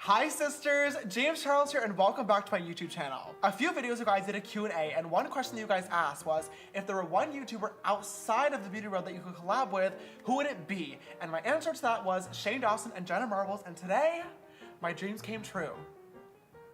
Hi sisters, James Charles here and welcome back to my YouTube channel. A few videos ago I did a Q&A and one question that you guys asked was if there were one YouTuber outside of the beauty world that you could collab with, who would it be? And my answer to that was Shane Dawson and Jenna Marbles, and today, my dreams came true.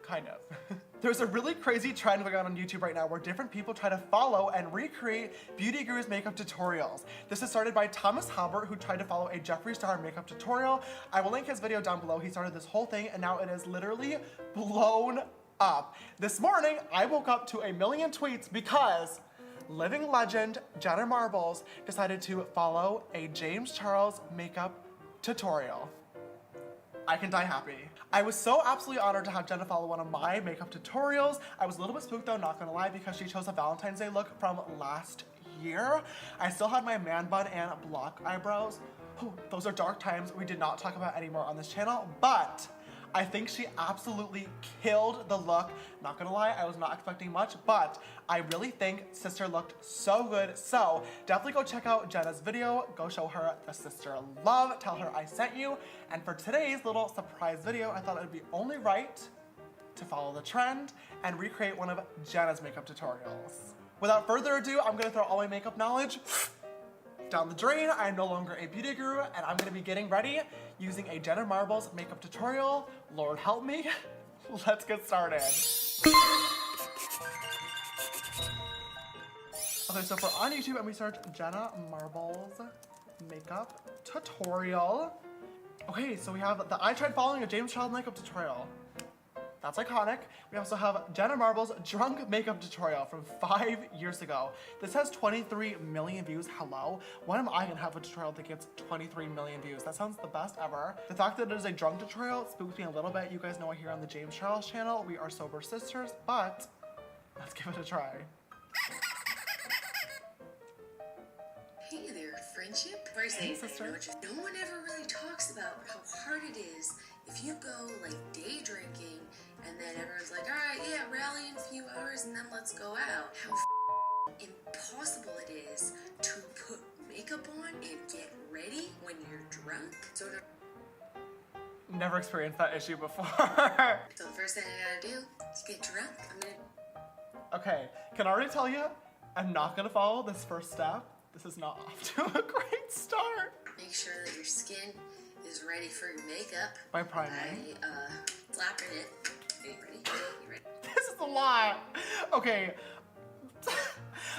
Kind of. There's a really crazy trend going on YouTube right now where different people try to follow and recreate beauty gurus makeup tutorials. This is started by Thomas Halbert, who tried to follow a Jeffree Star makeup tutorial. I will link his video down below. He started this whole thing and now it is literally blown up. This morning, I woke up to 1 million tweets because living legend Jenna Marbles decided to follow a James Charles makeup tutorial. I can die happy. I was so absolutely honored to have Jenna follow one of my makeup tutorials. I was a little bit spooked though, not gonna lie, because she chose a Valentine's Day look from last year. I still had my man bun and block eyebrows. Whew, those are dark times we did not talk about anymore on this channel, but I think she absolutely killed the look. Not gonna lie, I was not expecting much, but I really think sister looked so good. So definitely go check out Jenna's video. Go show her the sister love. Tell her I sent you. And for today's little surprise video, I thought it would be only right to follow the trend and recreate one of Jenna's makeup tutorials. Without further ado, I'm gonna throw all my makeup knowledge down the drain. I am no longer a beauty guru and I'm gonna be getting ready using a Jenna Marbles makeup tutorial. Lord help me. Let's get started. Okay, so for on YouTube and we search Jenna Marbles makeup tutorial. Okay, so we have I tried following a James Charles makeup tutorial. That's iconic. We also have Jenna Marbles drunk makeup tutorial from 5 years ago. This has 23 million views. Hello? When am I gonna have a tutorial that gets 23 million views? That sounds the best ever. The fact that it is a drunk tutorial spooks me a little bit. You guys know here on the James Charles channel, we are sober sisters, but let's give it a try. Hey there, friendship. First Hey, thing, sister. no one ever really talks about how hard it is if you go like day drinking and then everyone's like, all right, yeah, rally in a few hours and then let's go out. How impossible it is to put makeup on and get ready when you're drunk. Never experienced that issue before. So the first thing I gotta do is get drunk. Okay, can I already tell you, I'm not gonna follow this first step. This is not off to a great start. Make sure that your skin is ready for your makeup. By priming. By flapping it. Are you ready? You ready? This is a lot. Okay,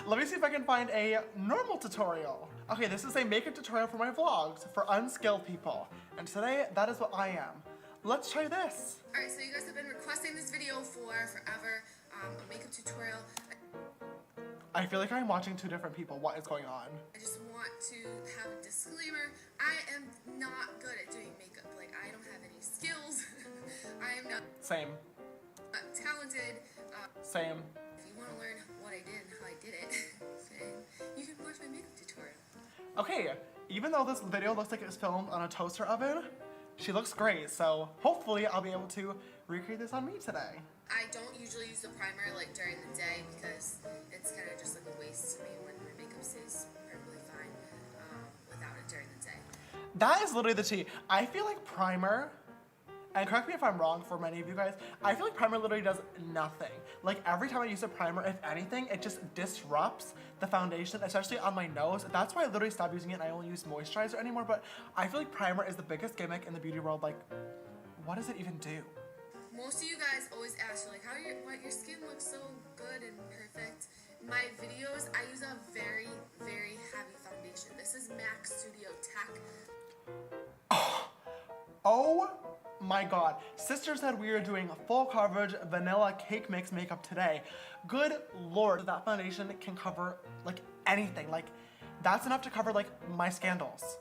let me see if I can find a normal tutorial. Okay, this is a makeup tutorial for my vlogs for unskilled people. And today, that is what I am. Let's try this. Alright, so you guys have been requesting this video for forever, a makeup tutorial. I feel like I'm watching two different people. What is going on? I just want to have a disclaimer. I am not good at doing makeup. Like, I don't have any skills. I am not Same. talented. Same. If you want to learn what I did and how I did it, then you can watch my makeup tutorial. Okay, even though this video looks like it was filmed on a toaster oven, she looks great. So hopefully I'll be able to recreate this on me today. I don't usually use the primer like during the day because it's kind of just like a waste to me when my makeup stays perfectly fine without it during the day. That is literally the tea. I feel like primer, and correct me if I'm wrong for many of you guys, I feel like primer literally does nothing. Like every time I use a primer, if anything, it just disrupts the foundation, especially on my nose. That's why I literally stopped using it and I only use moisturizer anymore, but I feel like primer is the biggest gimmick in the beauty world. Like, what does it even do? Most of you guys always ask, like, why your skin looks so good and perfect. In my videos, I use a very, very heavy foundation. This is MAC Studio Tech. Oh my god. Sister said we are doing full coverage vanilla cake mix makeup today. Good lord, that foundation can cover like anything. Like, that's enough to cover like my scandals.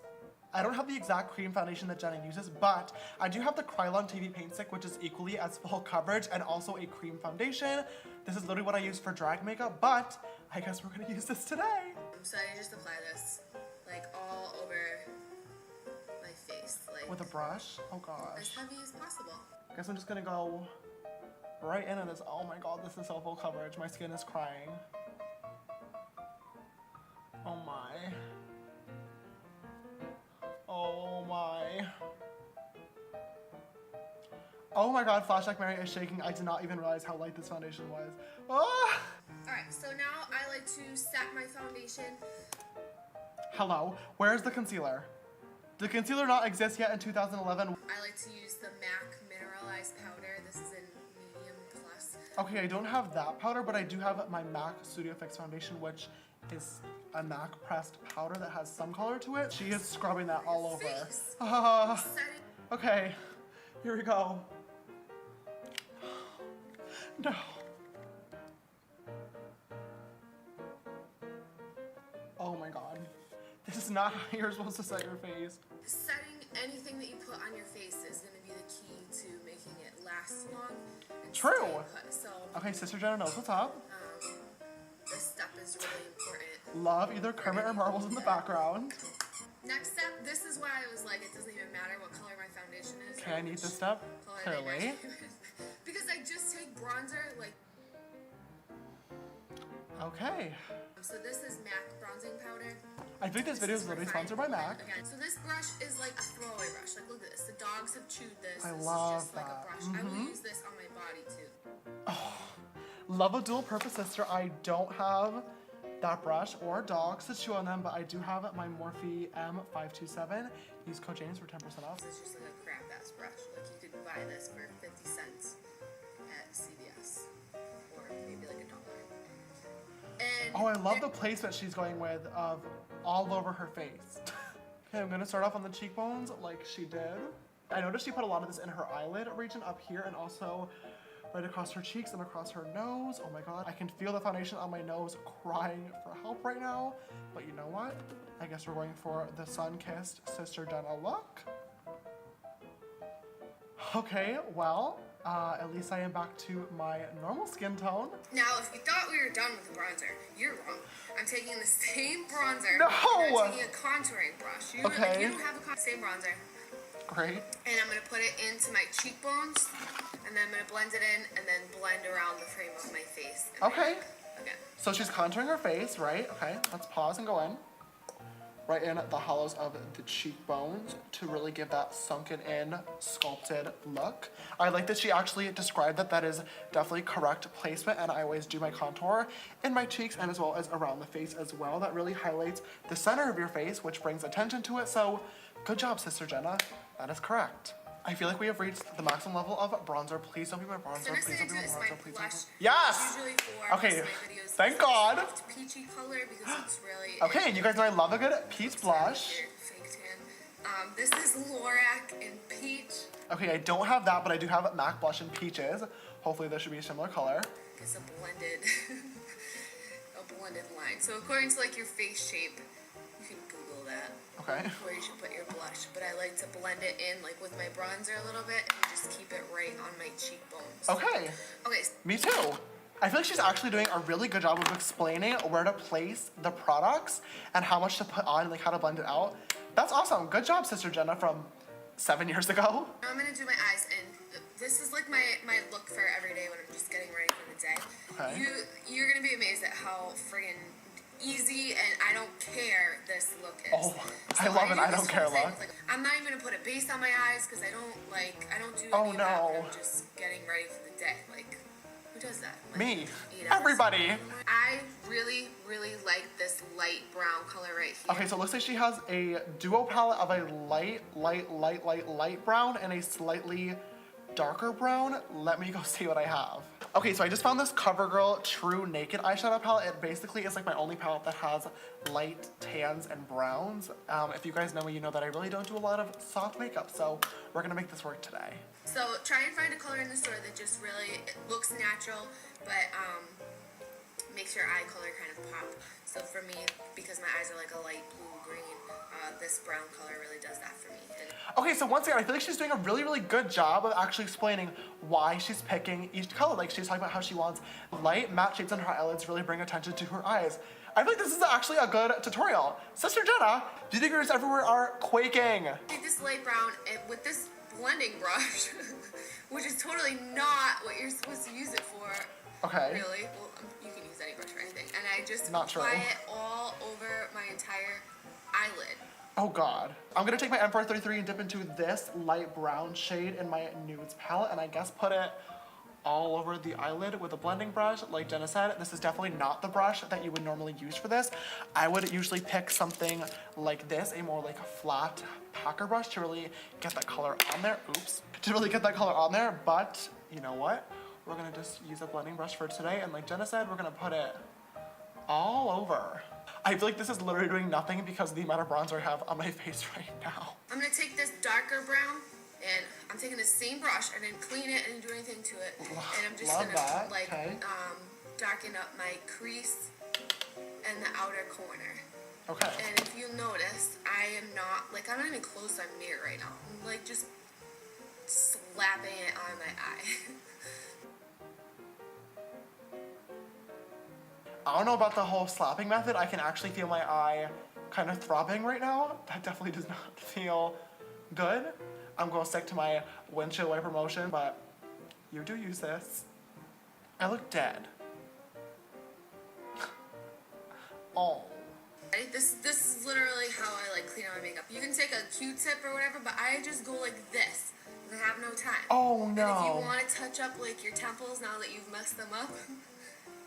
I don't have the exact cream foundation that Jenna uses, but I do have the Krylon TV Paint Stick, which is equally as full coverage and also a cream foundation. This is literally what I use for drag makeup, but I guess we're gonna use this today. So I just apply this like all over my face, like With a brush? Oh as gosh. heavy as possible. I guess I'm just gonna go right into this. Oh my god, this is so full coverage. My skin is crying. Oh my. Oh my. Oh my god, Flashback Mary is shaking. I did not even realize how light this foundation was. Ah! Alright, so now I like to set my foundation. Hello, where's the concealer? Did concealer not exist yet in 2011? I like to use the MAC Mineralized Powder. This is in medium plus. Okay, I don't have that powder, but I do have my MAC Studio Fix foundation, which is a MAC pressed powder that has some color to it. She is scrubbing that all over. Face. Setting. Okay, here we go. No. Oh my god. This is not how you're supposed to set your face. Setting anything that you put on your face is going to be the key to making it last long and True. stay put. So, Okay, Sister Jenna knows what's up. this step is really important. Love either Kermit or Marbles in the background. Next step, this is why I was like, it doesn't even matter what color my foundation is. Okay, I need this step. Color they Clearly. match me with. Because I just take bronzer, like, Okay. so this is MAC bronzing powder. I think this video is literally sponsored by MAC. Again, so this brush is like a throwaway brush. Like, look at this. The dogs have chewed this. I This love is just like a that. brush. I will use this on my body too. Love a dual purpose sister. I don't have that brush or dogs to chew on them, but I do have my Morphe M527. Use code James for 10% off. This is just like a crap ass brush. Like, you could buy this for 50 cents at CVS or maybe like $1. And Oh, I love the placement she's going with of all over her face. Okay, I'm gonna start off on the cheekbones like she did. I noticed she put a lot of this in her eyelid region up here and also right across her cheeks and across her nose. Oh my god, I can feel the foundation on my nose crying for help right now. But you know what? I guess we're going for the sun-kissed Sister Jenna look. Okay, well, at least I am back to my normal skin tone. now, if you thought we were done with the bronzer, you're wrong. I'm taking the same bronzer. No! And I'm taking a contouring brush. If Okay. you don't have a same bronzer. Great. And I'm gonna put it into my cheekbones, and then I'm gonna blend it in, and then blend around the frame of my face. and my Okay. neck. Okay. So she's contouring her face, right? Okay, let's pause and go in. Right in the hollows of the cheekbones to really give that sunken in, sculpted look. I like that she actually described that that is definitely correct placement, and I always do my contour in my cheeks and as well as around the face as well. That really highlights the center of your face, which brings attention to it. So good job, Sister Jenna. That is correct. I feel like we have reached the maximum level of bronzer. Please don't be my bronzer. So next Please thing don't I be do my is my bronzer. Please don't blush. be. Yes! Usually for Okay, most of my videos, thank it's a God. soft peachy color because it's really Okay, you guys know I love a good peach blush. your fake tan. This is Lorac in peach. Okay, I don't have that, but I do have MAC blush in peaches. Hopefully this should be a similar color. It's a blended, a blended line. So according to like your face shape, you can Google that. Okay. Where you should put your blush, but I like to blend it in like with my bronzer a little bit and just keep it right on my cheekbones. Okay, Okay, me too. I feel like she's actually doing a really good job of explaining where to place the products and how much to put on, like how to blend it out. That's awesome. Good job, Sister Jenna from 7 years ago. now I'm gonna do my eyes, and this is like my look for every day when I'm just getting ready for the day. Okay. You're gonna be amazed at how friggin' easy and I don't care this look is. Oh, I love an do I this don't care whole thing. look. Like, I'm not even gonna put a base on my eyes because I don't do Oh, any of that when no. I'm just getting ready for the day. Like, who does that? Like, Me. 8 hours. Everybody. I really, really like this light brown color right here. Okay, so it looks like she has a duo palette of a light brown and a slightly darker brown. Let me go see what I have. Okay, so I just found this CoverGirl True Naked eyeshadow palette. It basically is like my only palette that has light tans and browns. If you guys know me, you know that I really don't do a lot of soft makeup, so we're gonna make this work today. So try and find a color in the store that just really it looks natural, but makes your eye color kind of pop. So for me, because my eyes are like a light blue-green, this brown color really does that for me. And Okay, so once again, I feel like she's doing a really, really good job of actually explaining why she's picking each color. Like she's talking about how she wants light matte shades on her eyelids really bring attention to her eyes. I feel like this is actually a good tutorial. Sister Jenna, beauty gurus everywhere are quaking. take this light brown and with this blending brush, which is totally not what you're supposed to use it for. Okay. Really? Well, you can use any brush for anything. And I just Not true. apply it all over my entire eyelid. Oh God. I'm gonna take my M433 and dip into this light brown shade in my nudes palette and I guess put it all over the eyelid with a blending brush. Like Jenna said, this is definitely not the brush that you would normally use for this. I would usually pick something like this, a more like a flat packer brush to really get that color on there. Oops. To really get that color on there, but you know what? We're gonna just use a blending brush for today and like Jenna said, we're gonna put it all over. I feel like this is literally doing nothing because of the amount of bronzer I have on my face right now. I'm gonna take this darker brown and I'm taking the same brush. I didn't clean it, I didn't do anything to it. And I'm just Love gonna that. like Okay. darken up my crease and the outer corner. Okay. And if you notice, I'm not even close to my mirror right now. I'm like just slapping it on my eye. I don't know about the whole slapping method. I can actually feel my eye kind of throbbing right now. That definitely does not feel good. I'm gonna stick to my windshield wiper motion, but you do use this. I look dead. Oh. Right? This is literally how I like clean out my makeup. You can take a Q-tip or whatever, but I just go like this. I have no time. Oh And if no. you want to touch up like your temples now that you've messed them up,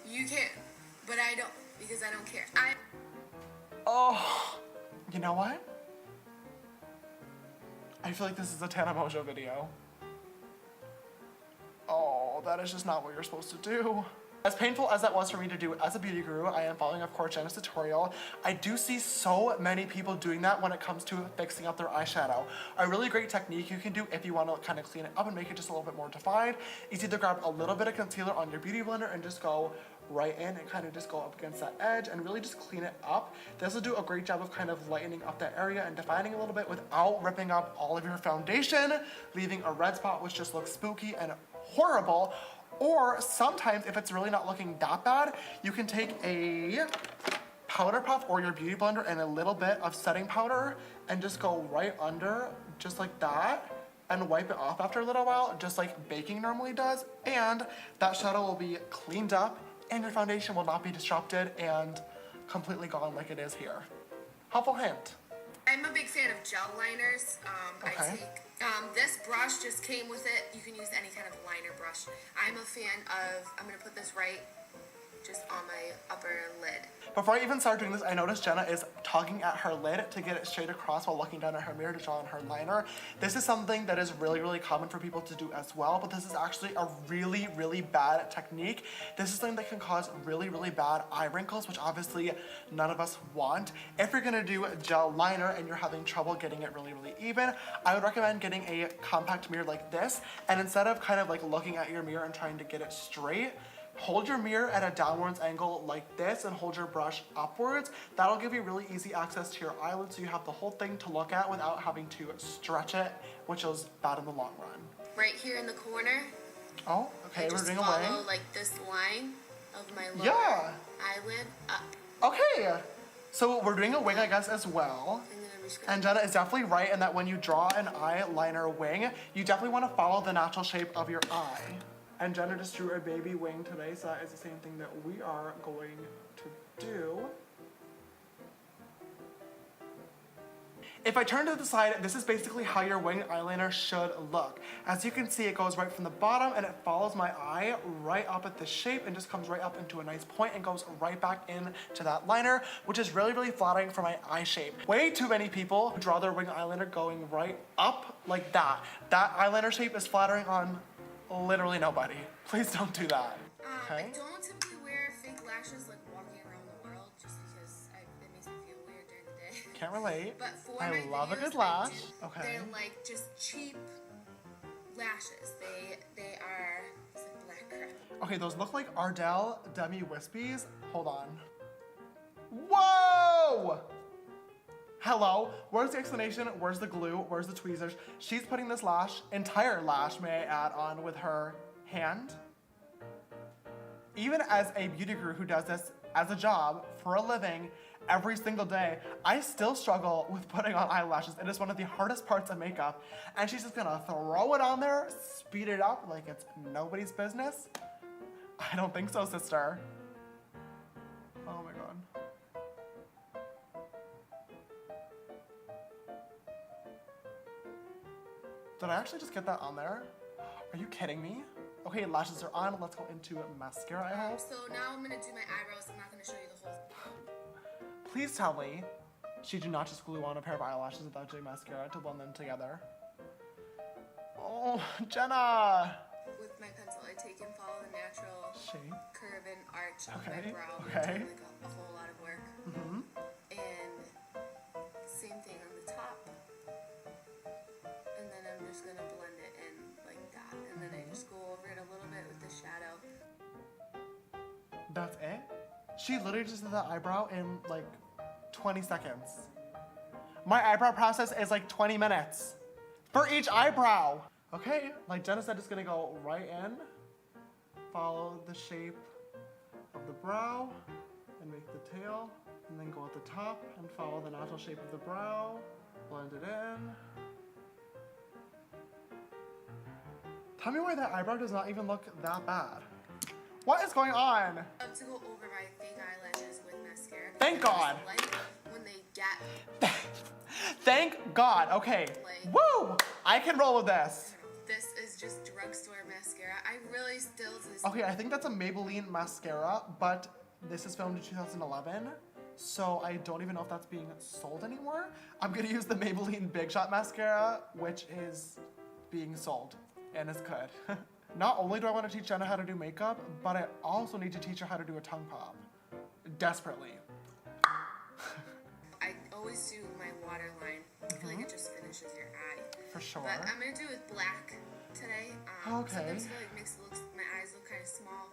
you can. But I don't, because I don't care. Oh. You know what? I feel like this is a Tana Mojo video. Oh, that is just not what you're supposed to do. As painful as that was for me to do as a beauty guru, I am following, of course, Jenna's tutorial. I do see so many people doing that when it comes to fixing up their eyeshadow. A really great technique you can do if you want to kind of clean it up and make it just a little bit more defined is either grab a little bit of concealer on your beauty blender and just go right in and kind of just go up against that edge and really just clean it up. This will do a great job of kind of lightening up that area and defining a little bit without ripping up all of your foundation, leaving a red spot which just looks spooky and horrible. Or sometimes if it's really not looking that bad, you can take a powder puff or your beauty blender and a little bit of setting powder and just go right under just like that and wipe it off after a little while, just like baking normally does. And that shadow will be cleaned up and your foundation will not be disrupted and completely gone like it is here. Helpful hint. I'm a big fan of gel liners. Okay. I take this brush just came with it. You can use any kind of liner brush. I'm a fan of, I'm gonna put this right just on my upper lid. Before I even start doing this, I noticed Jenna is tugging at her lid to get it straight across while looking down at her mirror to draw on her liner. This is something that is really, really common for people to do as well, but this is actually a really, really bad technique. This is something that can cause really, really bad eye wrinkles, which obviously none of us want. If you're gonna do gel liner and you're having trouble getting it really, really even, I would recommend getting a compact mirror like this, and instead of kind of like looking at your mirror and trying to get it straight, hold your mirror at a downwards angle like this and hold your brush upwards. That'll give you really easy access to your eyelid so you have the whole thing to look at without having to stretch it, which is bad in the long run. Right here in the corner. Oh, okay, we're doing just away. follow like this line of my lower eyelid up. Okay, so we're doing a wing, I guess, as well. And then I'm just gonna And Jenna is definitely right in that when you draw an eyeliner wing, you definitely want to follow the natural shape of your eye. And Jenna just drew a baby wing today, so that is the same thing that we are going to do. If I turn to the side, this is basically how your wing eyeliner should look. As you can see, it goes right from the bottom and it follows my eye right up at the shape and just comes right up into a nice point and goes right back into that liner, which is really, really flattering for my eye shape. Way too many people draw their wing eyeliner going right up like that. That eyeliner shape is flattering on literally nobody. Please don't do that. I don't typically wear fake lashes like walking around the world just because it makes me feel weird during the day. Can't relate. But for I my love a videos, good I lash. do. Okay. They're like just cheap lashes. They are it's like black crap. Okay, those look like Ardell Demi Wispies. Hold on. Whoa! Hello, where's the explanation? Where's the glue? Where's the tweezers? She's putting this lash, entire lash, may I add, on with her hand. Even as a beauty guru who does this as a job for a living every single day, I still struggle with putting on eyelashes. It is one of the hardest parts of makeup. And she's just gonna throw it on there, speed it up like it's nobody's business. I don't think so, sister. Oh my God. Did I actually just get that on there? Are you kidding me? Okay, lashes are on. Let's go into mascara, I hope. So now I'm gonna do my eyebrows. I'm not gonna show you the whole. Please tell me she did not just glue on a pair of eyelashes without doing mascara to blend them together. Oh, Jenna! With my pencil, I take and follow the natural Shape. curve and arch of my Okay, brow. okay. Like a whole lot of work. Mm-hmm. And same thing on the top. And then I'm just gonna blend it in like that. And then I just go over it a little bit with the shadow. That's it? She literally just did that eyebrow in like 20 seconds. My eyebrow process is like 20 minutes for each eyebrow. Okay, like Jenna said, it's gonna go right in, follow the shape of the brow, and make the tail, and then go at the top and follow the natural shape of the brow, blend it in. Tell me why that eyebrow does not even look that bad. What is going on? I love to go over my fake eyelashes with mascara. Thank God. I like when they get Thank God. Okay. Like- Woo! I can roll with this. this is just drugstore mascara. I really still to this Okay, I think that's a Maybelline mascara, but this is filmed in 2011, so I don't even know if that's being sold anymore. I'm gonna use the Maybelline Big Shot mascara, which is being sold and is good. Not only do I want to teach Jenna how to do makeup, but I also need to teach her how to do a tongue pop. Desperately. I always do my waterline. I feel like it just finishes your eye. For sure. But I'm gonna do it with black today. Okay. Sometimes I feel like makes my eyes look kind of small.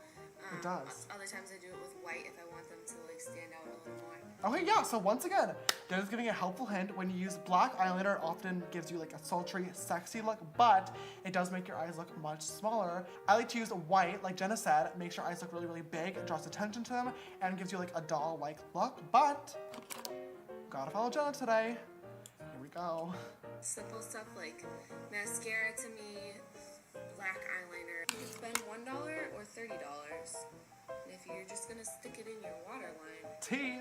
It does. Other times I do it with white if I want them to like stand out a little more. Okay, yeah, so once again, Jenna's giving a helpful hint. When you use black eyeliner, it often gives you like a sultry, sexy look, but it does make your eyes look much smaller. I like to use white, like Jenna said, makes your eyes look really, really big, it draws attention to them, and gives you like a doll-like look, but gotta follow Jenna today. Here we go. Simple stuff like mascara to me, black eyeliner. You can spend $1 or $30. And if you're just gonna stick it in your waterline, T.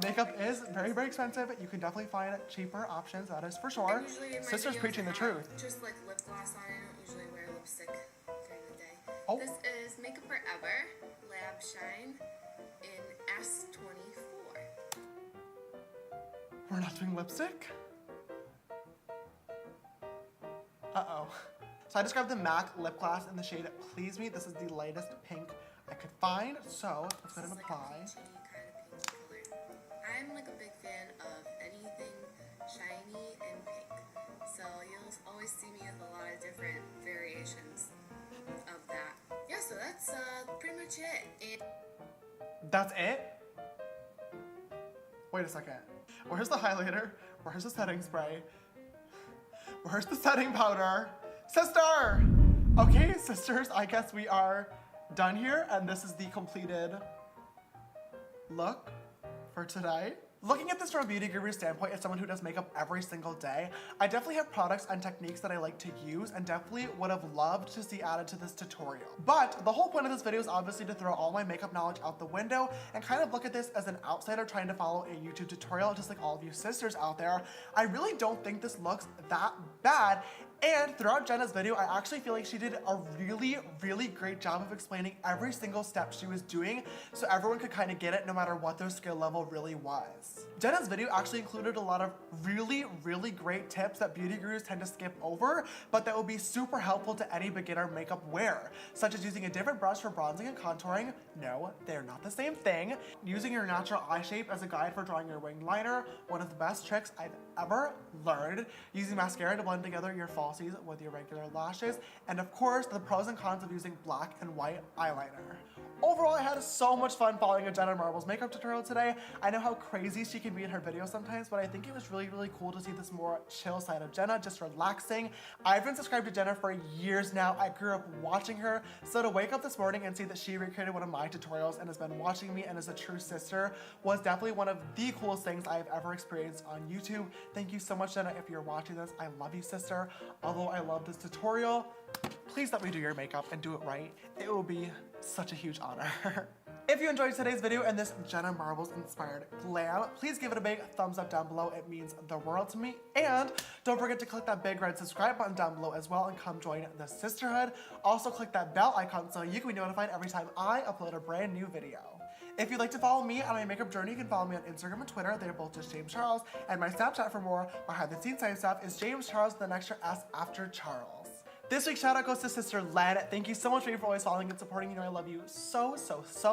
Makeup is very, very expensive. You can definitely find cheaper options, that is for sure. and usually in my Sister's videos preaching I the have truth. Just like lip gloss on. I don't usually wear lipstick during the day. Oh. This is Makeup Forever Lab Shine in S24. We're not doing lipstick? Uh-oh. So I just grabbed the MAC lip gloss in the shade Please Me. This is the lightest pink I could find, so let's go ahead and It's apply. like a peachy kind of pink color. I'm like a big fan of anything shiny and pink. So you'll always see me with a lot of different variations of that. Yeah, so that's pretty much it. And That's it? Wait a second. Where's the highlighter? Where's the setting spray? Where's the setting powder? Sister! Okay, sisters, I guess we are done here, and this is the completed look for today. Looking at this from a beauty guru standpoint, as someone who does makeup every single day, I definitely have products and techniques that I like to use and definitely would have loved to see added to this tutorial. But the whole point of this video is obviously to throw all my makeup knowledge out the window and kind of look at this as an outsider trying to follow a YouTube tutorial, just like all of you sisters out there. I really don't think this looks that bad. And throughout Jenna's video, I actually feel like she did a really, really great job of explaining every single step she was doing so everyone could kind of get it no matter what their skill level really was. Jenna's video actually included a lot of really, really great tips that beauty gurus tend to skip over, but that would be super helpful to any beginner makeup wearer, such as using a different brush for bronzing and contouring. No, they're not the same thing. Using your natural eye shape as a guide for drawing your winged liner, one of the best tricks I've ever learned. Using mascara to blend together your falsies with your regular lashes, and of course, the pros and cons of using black and white eyeliner. Overall, I had so much fun following a Jenna Marbles makeup tutorial today. I know how crazy she can be in her videos sometimes, but I think it was really, really cool to see this more chill side of Jenna, just relaxing. I've been subscribed to Jenna for years now. I grew up watching her, so to wake up this morning and see that she recreated one of my tutorials and has been watching me and is a true sister was definitely one of the coolest things I've ever experienced on YouTube. Thank you so much, Jenna, if you're watching this. I love you, sister. Although I love this tutorial, please let me do your makeup and do it right. It will be such a huge honor. If you enjoyed today's video and this Jenna Marbles inspired glam, please give it a big thumbs up down below. It means the world to me. And don't forget to click that big red subscribe button down below as well and come join the sisterhood. Also click that bell icon so you can be notified every time I upload a brand new video. If you'd like to follow me on my makeup journey, you can follow me on Instagram and Twitter. They're both just James Charles. And my Snapchat for more behind the scenes type stuff is James Charles with an extra S after Charles. This week's shout out goes to Sister Len. Thank you so much for always following and supporting. You know I love you so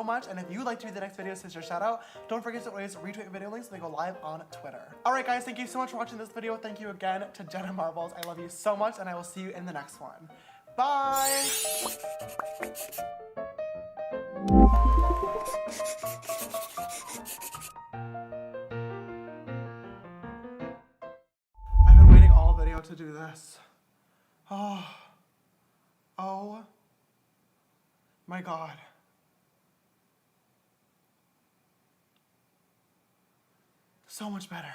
much. And if you'd like to be the next video Sister shout out, don't forget to always retweet video links when they go live on Twitter. Alright guys, thank you so much for watching this video. Thank you again to Jenna Marbles. I love you so much and I will see you in the next one. Bye! I've been waiting all video to do this. Oh my God. So much better.